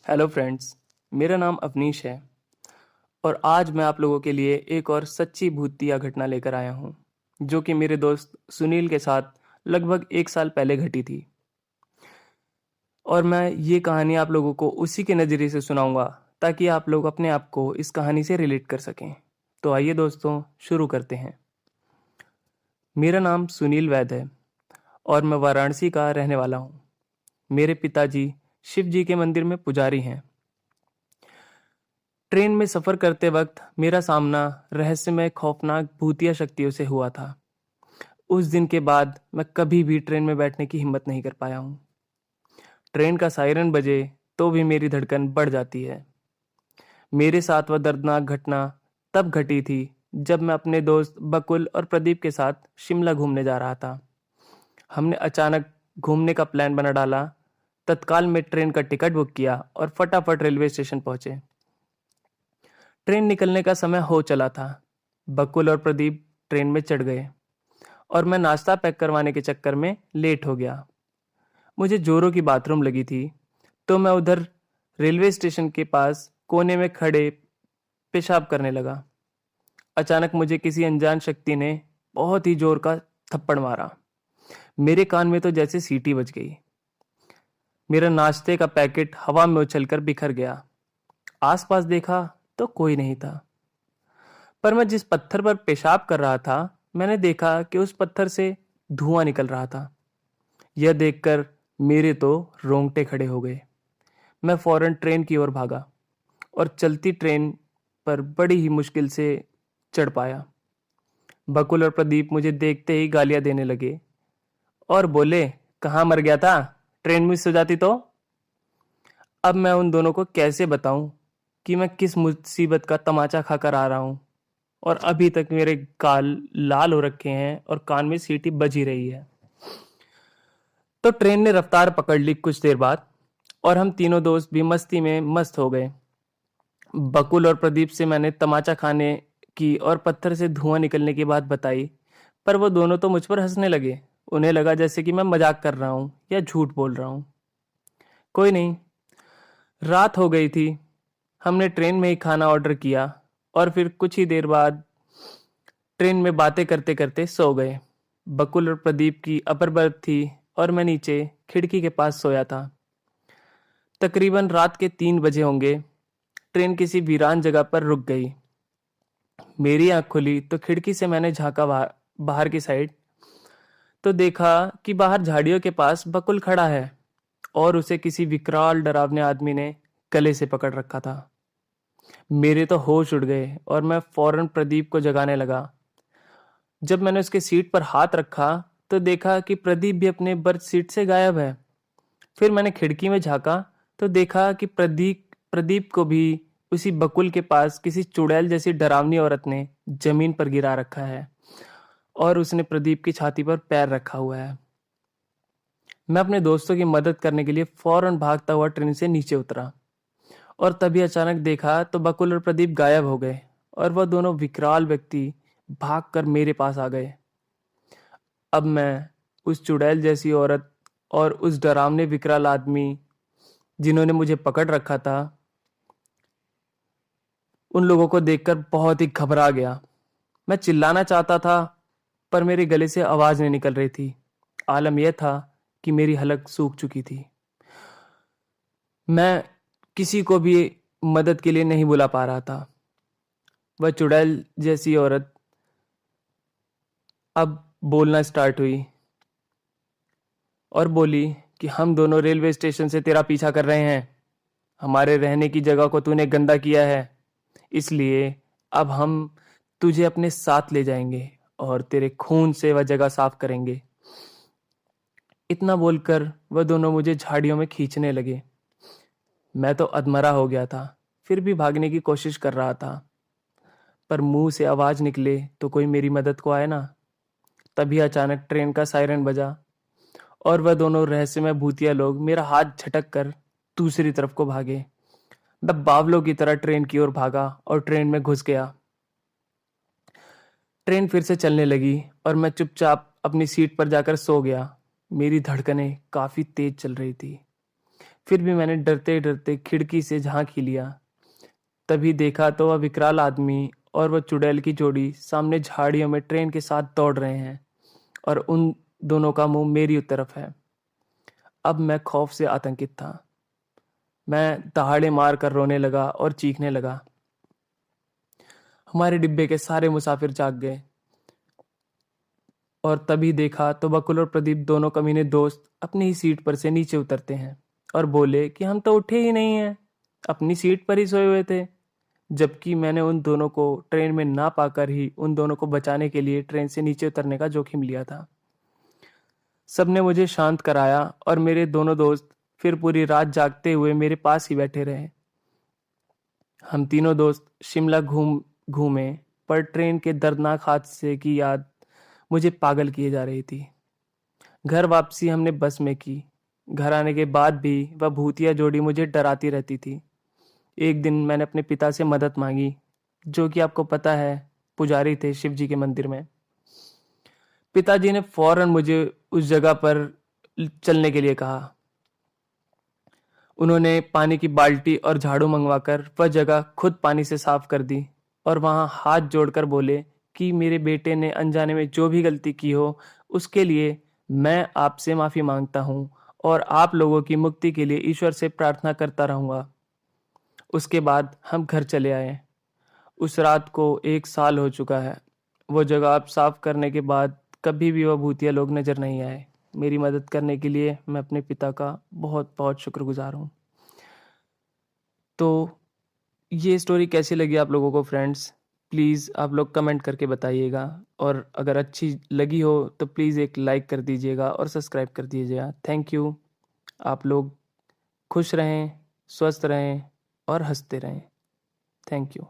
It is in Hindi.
Hello friends. मेरा नाम अवनीश है और आज मैं आप लोगों के लिए एक और सच्ची भूतिया घटना लेकर आया हूँ जो कि मेरे दोस्त सुनील के साथ लगभग 1 साल पहले घटी थी। और मैं ये कहानी आप लोगों को उसी के नज़रिए से सुनाऊंगा ताकि आप लोग अपने आप को इस कहानी से रिलेट कर सकें। तो आइए दोस्तों, शुरू करते हैं। मेरा नाम सुनील वैद है और मैं वाराणसी का रहने वाला हूँ। मेरे पिताजी शिव जी के मंदिर में पुजारी हैं। ट्रेन में सफ़र करते वक्त मेरा सामना रहस्यमय खौफनाक भूतिया शक्तियों से हुआ था। उस दिन के बाद मैं कभी भी ट्रेन में बैठने की हिम्मत नहीं कर पाया हूँ। ट्रेन का सायरन बजे तो भी मेरी धड़कन बढ़ जाती है। मेरे साथ वह दर्दनाक घटना तब घटी थी जब मैं अपने दोस्त बकुल और प्रदीप के साथ शिमला घूमने जा रहा था। हमने अचानक घूमने का प्लान बना डाला, तत्काल में ट्रेन का टिकट बुक किया और फटाफट रेलवे स्टेशन पहुंचे। ट्रेन निकलने का समय हो चला था। बकुल और प्रदीप ट्रेन में चढ़ गए और मैं नाश्ता पैक करवाने के चक्कर में लेट हो गया। मुझे जोरों की बाथरूम लगी थी, तो मैं उधर रेलवे स्टेशन के पास कोने में खड़े पेशाब करने लगा। अचानक मुझे किसी अनजान शक्ति ने बहुत ही जोर का थप्पड़ मारा। मेरे कान में तो जैसे सीटी बज गई। मेरा नाश्ते का पैकेट हवा में उछलकर बिखर गया। आसपास देखा तो कोई नहीं था, पर मैं जिस पत्थर पर पेशाब कर रहा था मैंने देखा कि उस पत्थर से धुआं निकल रहा था। यह देखकर मेरे तो रोंगटे खड़े हो गए। मैं फौरन ट्रेन की ओर भागा और चलती ट्रेन पर बड़ी ही मुश्किल से चढ़ पाया। बकुल और प्रदीप मुझे देखते ही गालियां देने लगे और बोले, कहाँ मर गया था, ट्रेन मिस हो जाती तो। अब मैं उन दोनों को कैसे बताऊं कि मैं किस मुसीबत का तमाचा खाकर आ रहा हूं और अभी तक मेरे गाल लाल हो रखे हैं और कान में सीटी बज ही रही है। तो ट्रेन ने रफ्तार पकड़ ली कुछ देर बाद और हम तीनों दोस्त भी मस्ती में मस्त हो गए। बकुल और प्रदीप से मैंने तमाचा खाने की और पत्थर से धुआं निकलने की बात बताई, पर वो दोनों तो मुझ पर हंसने लगे। उन्हें लगा जैसे कि मैं मजाक कर रहा हूँ या झूठ बोल रहा हूँ। कोई नहीं, रात हो गई थी। हमने ट्रेन में ही खाना ऑर्डर किया और फिर कुछ ही देर बाद ट्रेन में बातें करते करते सो गए। बकुल और प्रदीप की अपर बर्थ थी और मैं नीचे खिड़की के पास सोया था। तकरीबन रात के 3 बजे होंगे। ट्रेन किसी वीरान जगह पर रुक गई। मेरी आंख खुली तो खिड़की से मैंने झांका बाहर की साइड, तो देखा कि बाहर झाड़ियों के पास बकुल खड़ा है और उसे किसी विकराल डरावने आदमी ने गले से पकड़ रखा था। मेरे तो होश उड़ गए और मैं फौरन प्रदीप को जगाने लगा। जब मैंने उसके सीट पर हाथ रखा तो देखा कि प्रदीप भी अपने बर्थ सीट से गायब है। फिर मैंने खिड़की में झांका तो देखा कि प्रदीप प्रदीप को भी उसी बकुल के पास किसी चुड़ैल जैसी डरावनी औरत ने जमीन पर गिरा रखा है और उसने प्रदीप की छाती पर पैर रखा हुआ है। मैं अपने दोस्तों की मदद करने के लिए फौरन भागता हुआ ट्रेन से नीचे उतरा और तभी अचानक देखा तो बकुल और प्रदीप गायब हो गए और वह दोनों विकराल व्यक्ति भागकर मेरे पास आ गए। अब मैं उस चुड़ैल जैसी औरत और उस डरावने विकराल आदमी जिन्होंने मुझे पकड़ रखा था, उन लोगों को देखकर बहुत ही घबरा गया। मैं चिल्लाना चाहता था पर मेरे गले से आवाज नहीं निकल रही थी। आलम यह था कि मेरी हलक सूख चुकी थी। मैं किसी को भी मदद के लिए नहीं बुला पा रहा था। वह चुड़ैल जैसी औरत अब बोलना स्टार्ट हुई और बोली कि हम दोनों रेलवे स्टेशन से तेरा पीछा कर रहे हैं। हमारे रहने की जगह को तूने गंदा किया है, इसलिए अब हम तुझे अपने साथ ले जाएंगे और तेरे खून से वह जगह साफ करेंगे। इतना बोलकर वह दोनों मुझे झाड़ियों में खींचने लगे। मैं तो अधमरा हो गया था, फिर भी भागने की कोशिश कर रहा था, पर मुंह से आवाज निकले तो कोई मेरी मदद को आए ना। तभी अचानक ट्रेन का सायरन बजा और वह दोनों रहस्यमय भूतिया लोग मेरा हाथ झटक कर दूसरी तरफ को भागे। मैं बावलों की तरह ट्रेन की ओर भागा और ट्रेन में घुस गया। ट्रेन फिर से चलने लगी और मैं चुपचाप अपनी सीट पर जाकर सो गया। मेरी धड़कनें काफी तेज चल रही थी। फिर भी मैंने डरते डरते खिड़की से झांक ही लिया। तभी देखा तो वह विकराल आदमी और वह चुड़ैल की जोड़ी सामने झाड़ियों में ट्रेन के साथ दौड़ रहे हैं और उन दोनों का मुंह मेरी तरफ है। अब मैं खौफ से आतंकित था। मैं दहाड़े मार कर रोने लगा और चीखने लगा। हमारे डिब्बे के सारे मुसाफिर जाग गए और तभी देखा तो बकुल और प्रदीप दोनों कमीने दोस्त अपनी ही सीट पर से नीचे उतरते हैं और बोले कि हम तो उठे ही नहीं हैं, अपनी सीट पर ही सोए हुए थे। जबकि मैंने उन दोनों को ट्रेन में ना पाकर ही उन दोनों को बचाने के लिए ट्रेन से नीचे उतरने का जोखिम लिया था। सबने मुझे शांत कराया और मेरे दोनों दोस्त फिर पूरी रात जागते हुए मेरे पास ही बैठे रहे। हम तीनों दोस्त शिमला घूमे, पर ट्रेन के दर्दनाक हादसे की याद मुझे पागल किए जा रही थी। घर वापसी हमने बस में की। घर आने के बाद भी वह भूतिया जोड़ी मुझे डराती रहती थी। एक दिन मैंने अपने पिता से मदद मांगी, जो कि आपको पता है पुजारी थे शिव जी के मंदिर में। पिताजी ने फौरन मुझे उस जगह पर चलने के लिए कहा। उन्होंने पानी की बाल्टी और झाड़ू मंगवाकर वह जगह खुद पानी से साफ कर दी और वहां हाथ जोड़कर बोले कि मेरे बेटे ने अनजाने में जो भी गलती की हो उसके लिए मैं आपसे माफी मांगता हूं और आप लोगों की मुक्ति के लिए ईश्वर से प्रार्थना करता रहूंगा। उसके बाद हम घर चले आए। उस रात को 1 साल हो चुका है। वो जगह आप साफ करने के बाद कभी भी वह भूतिया लोग नजर नहीं आए। मेरी मदद करने के लिए मैं अपने पिता का बहुत बहुत शुक्रगुजार हूँ। तो ये स्टोरी कैसी लगी आप लोगों को फ्रेंड्स, प्लीज़ आप लोग कमेंट करके बताइएगा और अगर अच्छी लगी हो तो प्लीज़ एक लाइक कर दीजिएगा और सब्सक्राइब कर दीजिएगा। Thank you. आप लोग खुश रहें, स्वस्थ रहें और हंसते रहें। Thank you.